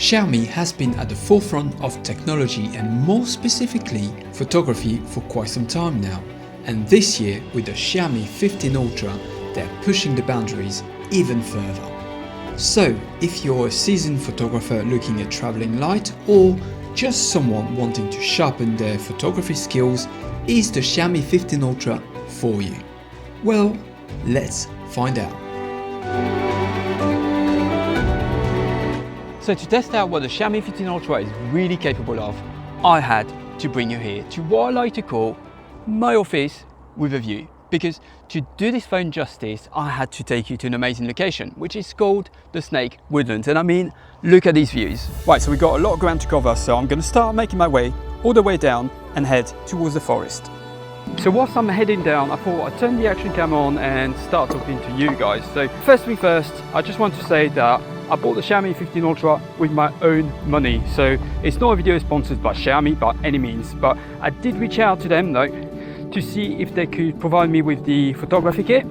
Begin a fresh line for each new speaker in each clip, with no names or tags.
Xiaomi has been at the forefront of technology and more specifically photography for quite some time now. And this year with the Xiaomi 15 Ultra, they're pushing the boundaries even further. So if you're a seasoned photographer looking at traveling light or just someone wanting to sharpen their photography skills, is the Xiaomi 15 Ultra for you? Well, let's find out.
So to test out what the Xiaomi 15 Ultra is really capable of, I had to bring you here to what I like to call my office with a view. Because to do this phone justice, I had to take you to an amazing location, which is called the Snake Woodlands. And I mean, look at these views. Right, so we've got a lot of ground to cover, so I'm going to start making my way all the way down and head towards the forest. So whilst I'm heading down, I thought I'd turn the action cam on and start talking to you guys. So first thing first, I just want to say that I bought the Xiaomi 15 Ultra with my own money. So it's not a video sponsored by Xiaomi by any means, but I did reach out to them though to see if they could provide me with the photography kit,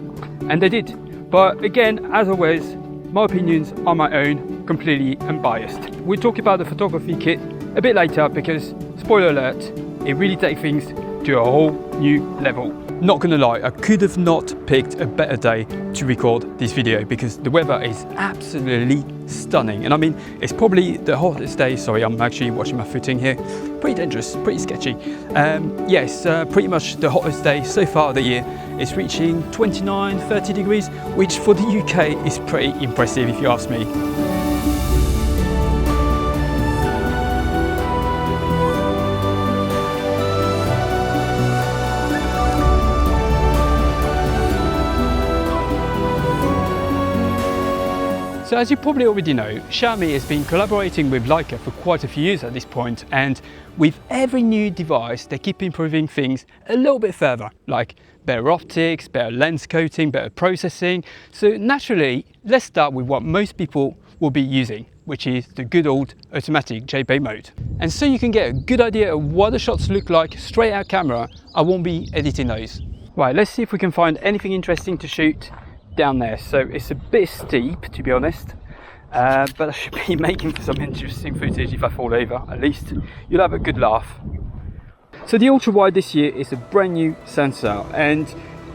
and they did. But again, as always, my opinions are my own, completely unbiased. We'll talk about the photography kit a bit later because, spoiler alert, it really takes things to a whole new level. Not gonna lie, I could have not picked a better day to record this video because the weather is absolutely stunning. And I mean, it's probably the hottest day. Sorry, I'm actually watching my footing here. Pretty dangerous, pretty sketchy. Yes, pretty much the hottest day so far of the year. It's reaching 29, 30 degrees, which for the UK is pretty impressive if you ask me. So as you probably already know, Xiaomi has been collaborating with Leica for quite a few years at this point, and with every new device they keep improving things a little bit further, like better optics, better lens coating, better processing. So naturally, let's start with what most people will be using, which is the good old automatic JPG mode. And so you can get a good idea of what the shots look like straight out camera, I won't be editing those. Right, let's see if we can find anything interesting to shoot down there. So it's a bit steep, to be honest, but I should be making for some interesting footage if I fall over. At least you'll have a good laugh. So the ultra wide this year is a brand new sensor, and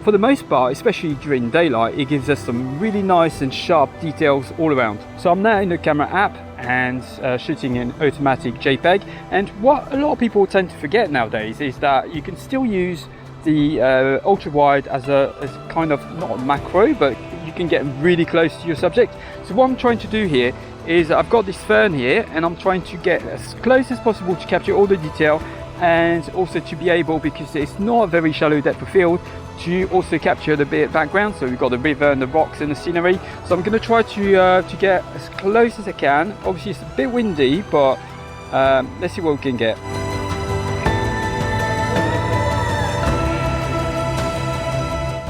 for the most part, especially during daylight, it gives us some really nice and sharp details all around. So I'm now in the camera app and shooting in automatic JPEG, and what a lot of people tend to forget nowadays is that you can still use the ultra wide as kind of not a macro, but you can get really close to your subject. So what I'm trying to do here is I've got this fern here and I'm trying to get as close as possible to capture all the detail, and also to be able, because it's not a very shallow depth of field, to also capture the bit of background. So we've got the river and the rocks and the scenery. So I'm going to try to get as close as I can. Obviously it's a bit windy, but let's see what we can get.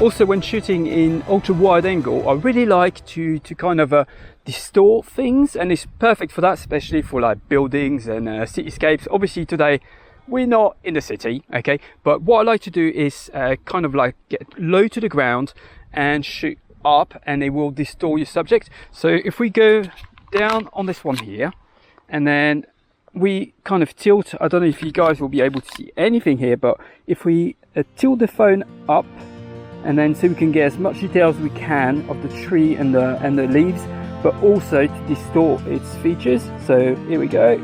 Also, when shooting in ultra wide angle, I really like to kind of distort things, and it's perfect for that, especially for like buildings and cityscapes. Obviously today we're not in the city, okay, but what I like to do is kind of like get low to the ground and shoot up, and it will distort your subject. So if we go down on this one here and then we kind of tilt, I don't know if you guys will be able to see anything here, but if we tilt the phone up, and then so we can get as much detail as we can of the tree and the leaves, but also to distort its features. So here we go.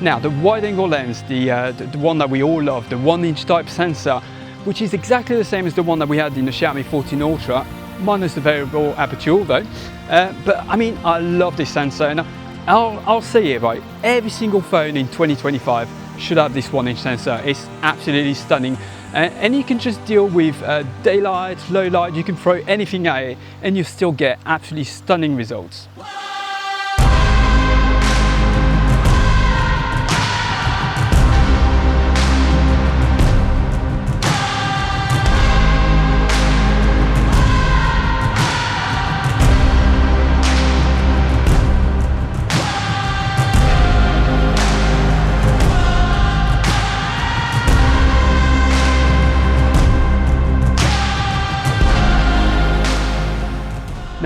Now the wide angle lens, the one that we all love, the 1-inch type sensor, which is exactly the same as the one that we had in the Xiaomi 14 Ultra, minus the variable aperture though. But I mean, I love this sensor, and I'll say it right, every single phone in 2025 should have this 1-inch sensor. It's absolutely stunning, and you can just deal with daylight, low light, you can throw anything at it and you still get absolutely stunning results.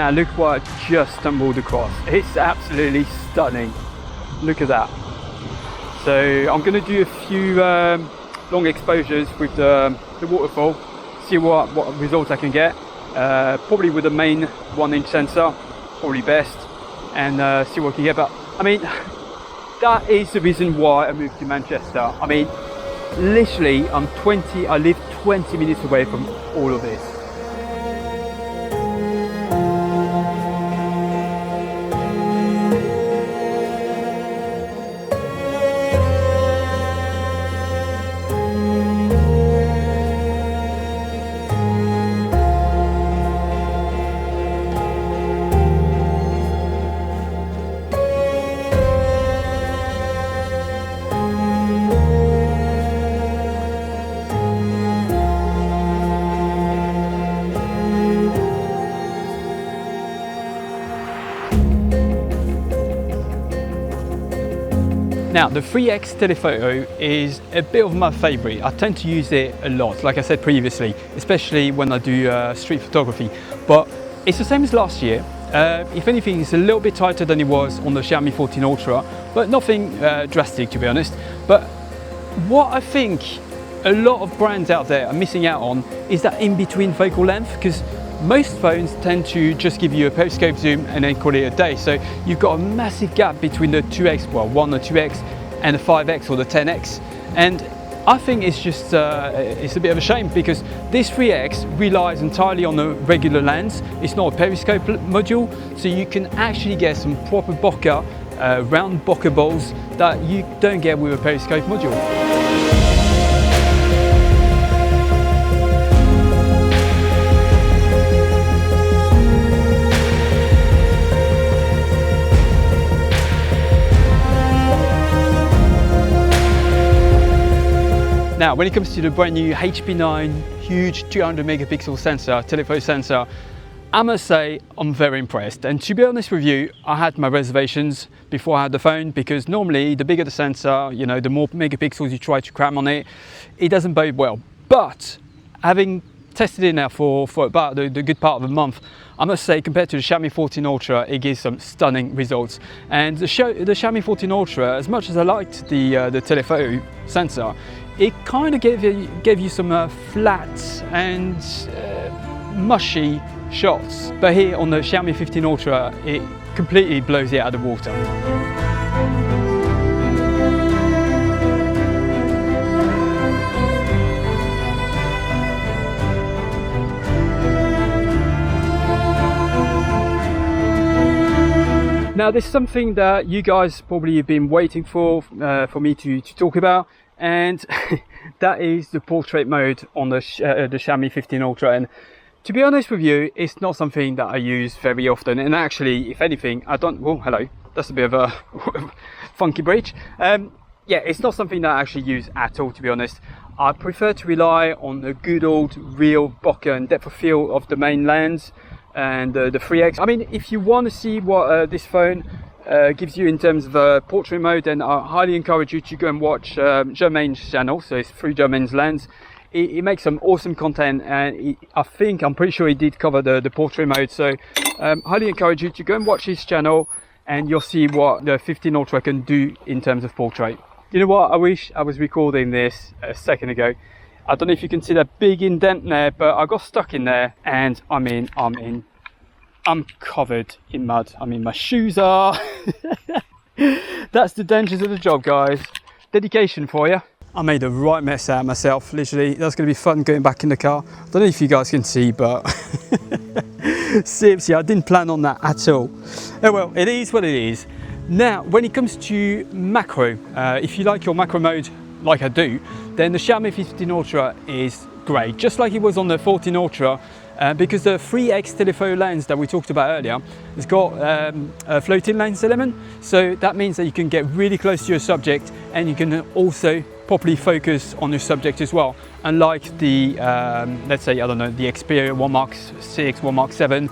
Now look what I just stumbled across. It's absolutely stunning. Look at that. So I'm going to do a few long exposures with the waterfall, see what results I can get. Probably with the main 1-inch sensor, probably best, and see what I can get. But I mean, that is the reason why I moved to Manchester. I mean, literally I live 20 minutes away from all of this. Now the 3x telephoto is a bit of my favourite. I tend to use it a lot, like I said previously, especially when I do street photography. But it's the same as last year. If anything, it's a little bit tighter than it was on the Xiaomi 14 Ultra, but nothing drastic, to be honest. But what I think a lot of brands out there are missing out on is that in-between focal length, because most phones tend to just give you a periscope zoom and then call it a day. So you've got a massive gap between the 2x, well 1 or 2x, and the 5x or the 10x. And I think it's just, it's a bit of a shame, because this 3x relies entirely on a regular lens. It's not a periscope module, so you can actually get some proper bokeh, round bokeh balls that you don't get with a periscope module. Now, when it comes to the brand new HP9 huge 200 megapixel sensor, telephoto sensor, I must say I'm very impressed. And to be honest with you, I had my reservations before I had the phone, because normally the bigger the sensor, you know, the more megapixels you try to cram on it, it doesn't bode well. But having tested it now for about the good part of a month, I must say, compared to the Xiaomi 14 Ultra, it gives some stunning results. And the Xiaomi 14 Ultra, as much as I liked the telephoto sensor, it kind of gave you some flat and mushy shots. But here on the Xiaomi 15 Ultra, it completely blows it out of the water. Now, there's something that you guys probably have been waiting for me to talk about, and that is the portrait mode on the Xiaomi 15 Ultra. And to be honest with you, it's not something that I use very often. And actually, if anything, I don't. Well, hello, that's a bit of a funky breach. Yeah, it's not something that I actually use at all, to be honest. I prefer to rely on the good old real bokeh and depth of field of the main lens and the 3x. I mean, if you want to see what this phone gives you in terms of portrait mode, then I highly encourage you to go and watch Germain's channel. So it's through Germain's lens. It makes some awesome content, and I'm pretty sure he did cover the portrait mode. So highly encourage you to go and watch his channel, and you'll see what the 15 Ultra can do in terms of portrait. You know what, I wish I was recording this a second ago. I don't know if you can see that big indent there, but I got stuck in there, and I'm covered in mud. I mean, my shoes are. That's the dangers of the job, guys. Dedication for you. I made a right mess out of myself, literally. That's going to be fun going back in the car. I don't know if you guys can see, but seriously, I didn't plan on that at all. Oh well, it is what it is. Now, when it comes to macro, if you like your macro mode like I do, then the Xiaomi 15 Ultra is great, just like it was on the 14 Ultra. Because the 3x telephoto lens that we talked about earlier has got a floating lens element, so that means that you can get really close to your subject, and you can also properly focus on your subject as well. Unlike the, let's say, I don't know, the Xperia 1 Mark 6, 1 Mark 7,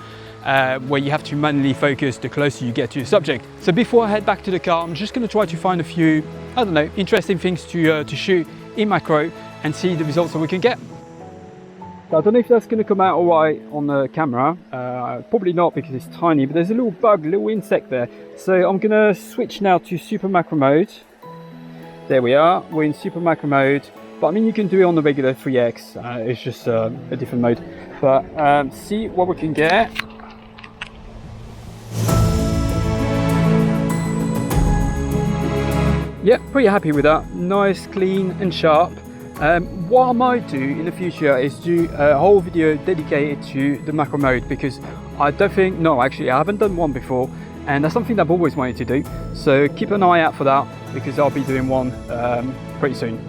where you have to manually focus the closer you get to your subject. So before I head back to the car, I'm just going to try to find a few, I don't know, interesting things to shoot in macro and see the results that we can get. So I don't know if that's going to come out alright on the camera, probably not because it's tiny, but there's a little bug, a little insect there. So I'm going to switch now to super macro mode. There we are, we're in super macro mode, but I mean you can do it on the regular 3x, it's just a different mode. But see what we can get. Yeah, pretty happy with that, nice, clean and sharp. What I might do in the future is do a whole video dedicated to the macro mode, because I don't think, no actually I haven't done one before, and that's something that I've always wanted to do. So keep an eye out for that, because I'll be doing one pretty soon.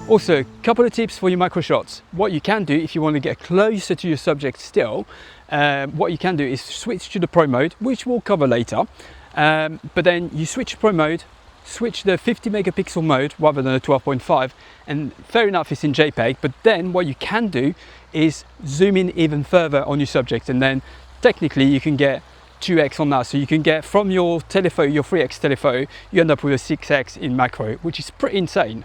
Also, a couple of tips for your macro shots. What you can do if you want to get closer to your subject still, what you can do is switch to the Pro mode, which we'll cover later. But then you switch to Pro mode, switch the 50 megapixel mode rather than a 12.5, and fair enough it's in JPEG, but then what you can do is zoom in even further on your subject, and then technically you can get 2x on that. So you can get from your telephoto, your 3x telephoto, you end up with a 6x in macro, which is pretty insane.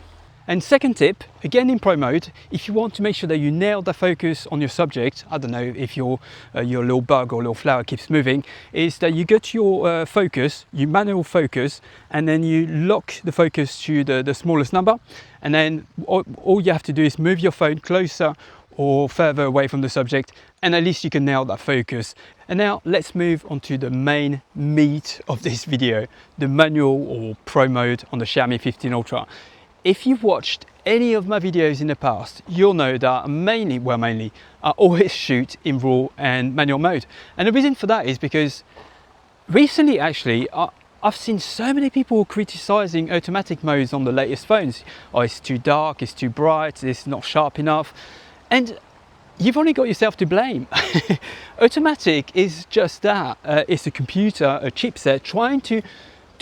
And second tip, again in Pro mode, if you want to make sure that you nail the focus on your subject, I don't know if your little bug or little flower keeps moving, is that you go to your focus, you manual focus, and then you lock the focus to the smallest number, and then all you have to do is move your phone closer or further away from the subject, and at least you can nail that focus. And now let's move on to the main meat of this video, the manual or Pro mode on the Xiaomi 15 Ultra. If you've watched any of my videos in the past, you'll know that mainly, I always shoot in RAW and manual mode. And the reason for that is because recently, actually, I've seen so many people criticizing automatic modes on the latest phones. Oh, it's too dark, it's too bright, it's not sharp enough. And you've only got yourself to blame. Automatic is just that. It's a computer, a chipset, trying to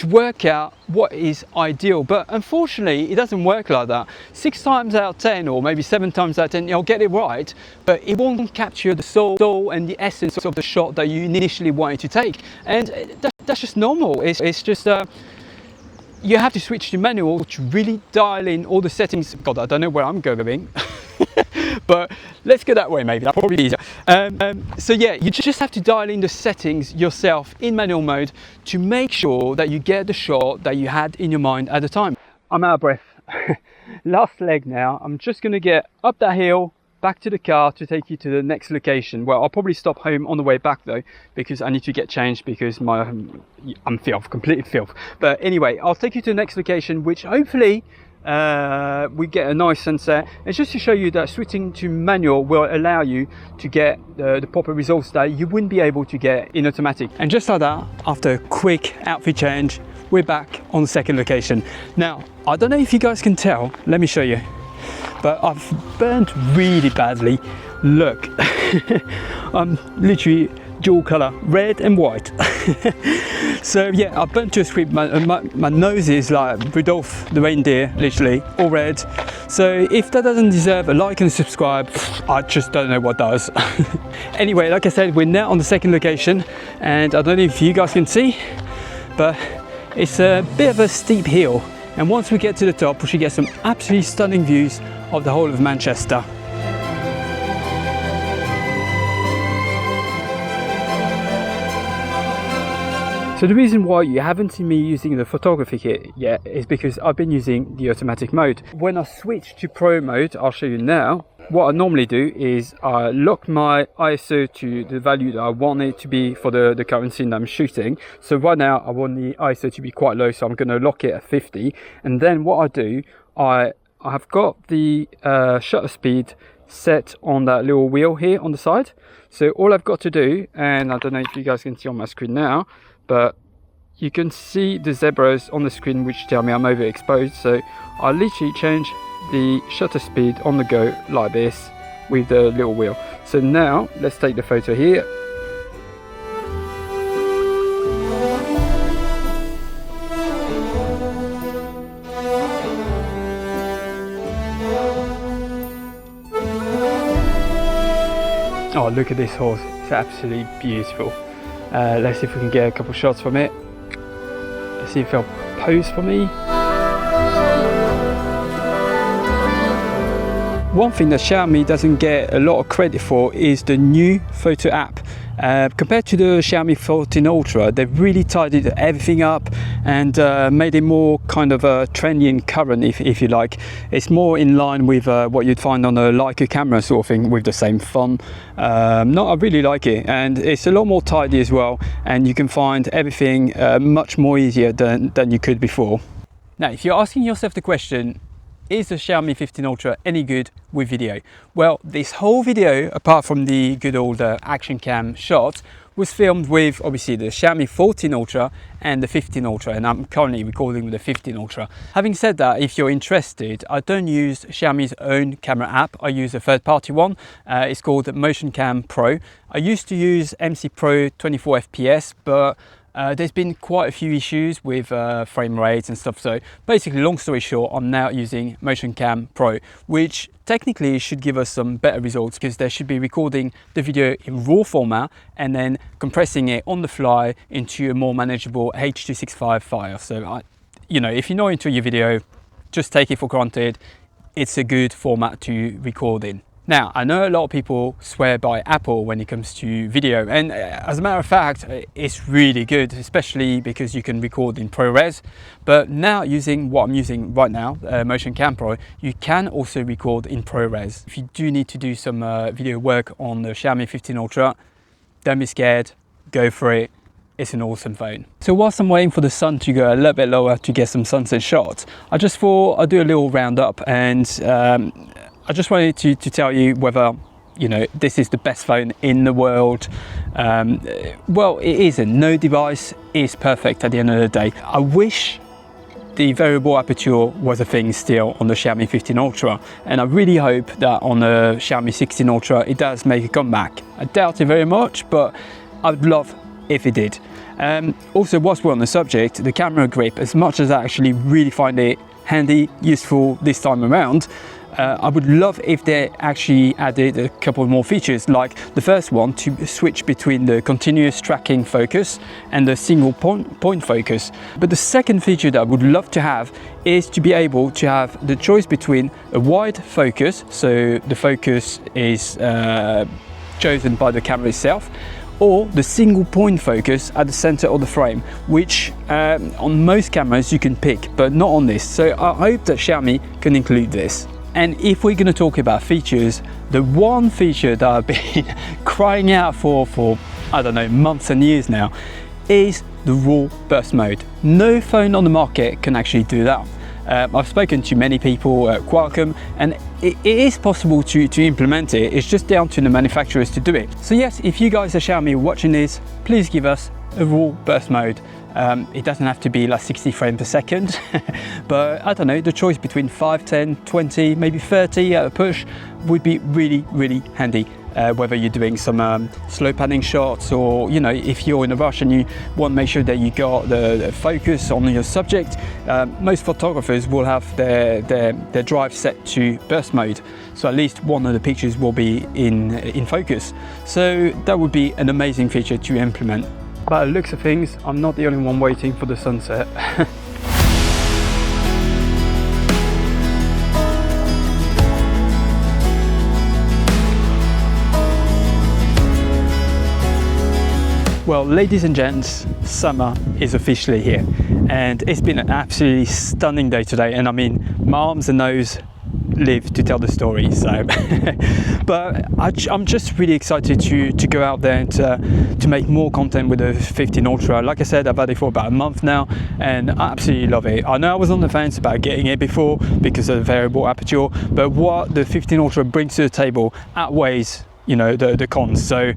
work out what is ideal, but unfortunately it doesn't work like that. 6 times out of 10, or maybe 7 times out of 10, you'll get it right, but it won't capture the soul and the essence of the shot that you initially wanted to take. And that's just normal. It's just you have to switch to manual to really dial in all the settings. God, I don't know where I'm going. But let's go that way, maybe that's probably easier. So yeah, you just have to dial in the settings yourself in manual mode to make sure that you get the shot that you had in your mind at the time. I'm out of breath. Last leg now. I'm just going to get up that hill, back to the car to take you to the next location. Well, I'll probably stop home on the way back though, because I need to get changed, because I'm filth, completely filth. But anyway, I'll take you to the next location, which hopefully we get a nice sunset. It's just to show you that switching to manual will allow you to get the proper results that you wouldn't be able to get in automatic. And just like that, after a quick outfit change, we're back on the second location. Now, I don't know if you guys can tell, let me show you, but I've burnt really badly. Look, I'm literally dual color, red and white. So yeah, I burnt to a crisp. My nose is like Rudolph the reindeer, literally, all red. So if that doesn't deserve a like and subscribe, I just don't know what does. Anyway, like I said, we're now on the second location, and I don't know if you guys can see, but it's a bit of a steep hill. And once we get to the top, we should get some absolutely stunning views of the whole of Manchester. So the reason why you haven't seen me using the photography kit yet is because I've been using the automatic mode. When I switch to Pro mode, I'll show you now, what I normally do is I lock my ISO to the value that I want it to be for the current scene that I'm shooting. So right now I want the ISO to be quite low, so I'm going to lock it at 50. And then what I do, I have got the shutter speed set on that little wheel here on the side. So all I've got to do, and I don't know if you guys can see on my screen now, but you can see the zebras on the screen which tell me I'm overexposed. So I literally change the shutter speed on the go like this with the little wheel. So now let's take the photo here. Oh, look at this horse, it's absolutely beautiful. Let's see if we can get a couple shots from it. Let's see if it'll pose for me. One thing that Xiaomi doesn't get a lot of credit for is the new photo app. Compared to the Xiaomi 14 Ultra, they've really tidied everything up and made it more kind of trendy and current, if you like. It's more in line with what you'd find on a Leica camera sort of thing, with the same font. No, I really like it, and it's a lot more tidy as well, and you can find everything much more easier than you could before. Now, if you're asking yourself the question, is the Xiaomi 15 Ultra any good with video? Well, this whole video, apart from the good old action cam shot, was filmed with obviously the Xiaomi 14 Ultra and the 15 Ultra, and I'm currently recording with the 15 Ultra. Having said that, if you're interested, I don't use Xiaomi's own camera app. I use a third-party one. It's called Motion Cam Pro. I used to use MC Pro 24 FPS, but there's been quite a few issues with frame rates and stuff. So basically, long story short, I'm now using Motion Cam Pro, which technically should give us some better results, because they should be recording the video in RAW format and then compressing it on the fly into a more manageable H.265 file. So, you know, if you're not into your video, just take it for granted. It's a good format to record in. Now, I know a lot of people swear by Apple when it comes to video, and as a matter of fact, it's really good, especially because you can record in ProRes. But now, using what I'm using right now, Motion Cam Pro, you can also record in ProRes. If you do need to do some video work on the Xiaomi 15 Ultra, don't be scared, go for it. It's an awesome phone. So whilst I'm waiting for the sun to go a little bit lower to get some sunset shots, I just thought I'd do a little roundup, and I just wanted to tell you whether, you know, this is the best phone in the world. Well, it isn't. No device is perfect at the end of the day. I wish the variable aperture was a thing still on the Xiaomi 15 Ultra, and I really hope that on the Xiaomi 16 Ultra it does make a comeback. I doubt it very much, but I'd love if it did. Also, whilst we're on the subject, the camera grip, as much as I actually really find it handy, useful this time around, I would love if they actually added a couple more features, like the first one, to switch between the continuous tracking focus and the single point focus. But the second feature that I would love to have is to be able to have the choice between a wide focus, so the focus is chosen by the camera itself, or the single point focus at the center of the frame, which on most cameras you can pick, but not on this. So I hope that Xiaomi can include this. And if we're going to talk about features, the one feature that I've been crying out for I don't know, months and years now, is the RAW burst mode. No phone on the market can actually do that. I've spoken to many people at Qualcomm, and it is possible to implement it. It's just down to the manufacturers to do it. So yes, if you guys at Xiaomi are watching this, please give us a RAW burst mode. It doesn't have to be like 60 frames per second, but I don't know, the choice between 5, 10, 20, maybe 30 at a push would be really, really handy. Whether you're doing some slow panning shots, or, you know, if you're in a rush and you want to make sure that you got the focus on your subject, most photographers will have their drive set to burst mode, so at least one of the pictures will be in focus. So that would be an amazing feature to implement. By the looks of things, I'm not the only one waiting for the sunset. Well, ladies and gents, summer is officially here, and it's been an absolutely stunning day today, and I mean, my arms and nose live to tell the story. So but I'm just really excited to go out there and to make more content with the 15 Ultra. Like I said, I've had it for about a month now, and I absolutely love it. I know I was on the fence about getting it before because of the variable aperture, but what the 15 Ultra brings to the table outweighs, you know, the cons. So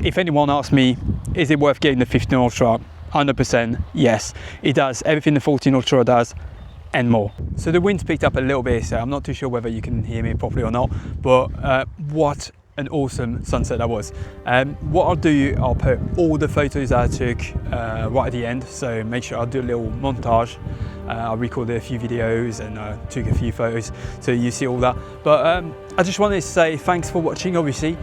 if anyone asks me, is it worth getting the 15 Ultra, 100% yes, it does everything the 14 Ultra does and more. So the wind's picked up a little bit, so I'm not too sure whether you can hear me properly or not, but what an awesome sunset that was. What I'll do, I'll put all the photos I took right at the end, so make sure I'll do a little montage. I recorded a few videos and took a few photos, so you see all that. But I just wanted to say thanks for watching, obviously.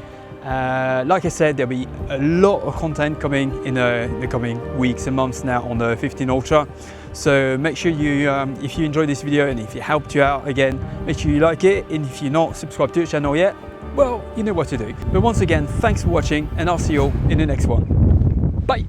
Like I said, there'll be a lot of content coming in the coming weeks and months now on the 15 Ultra. So make sure you, if you enjoyed this video and if it helped you out, again, make sure you like it. And if you're not subscribed to the channel yet, well, you know what to do. But once again, thanks for watching and I'll see you all in the next one. Bye.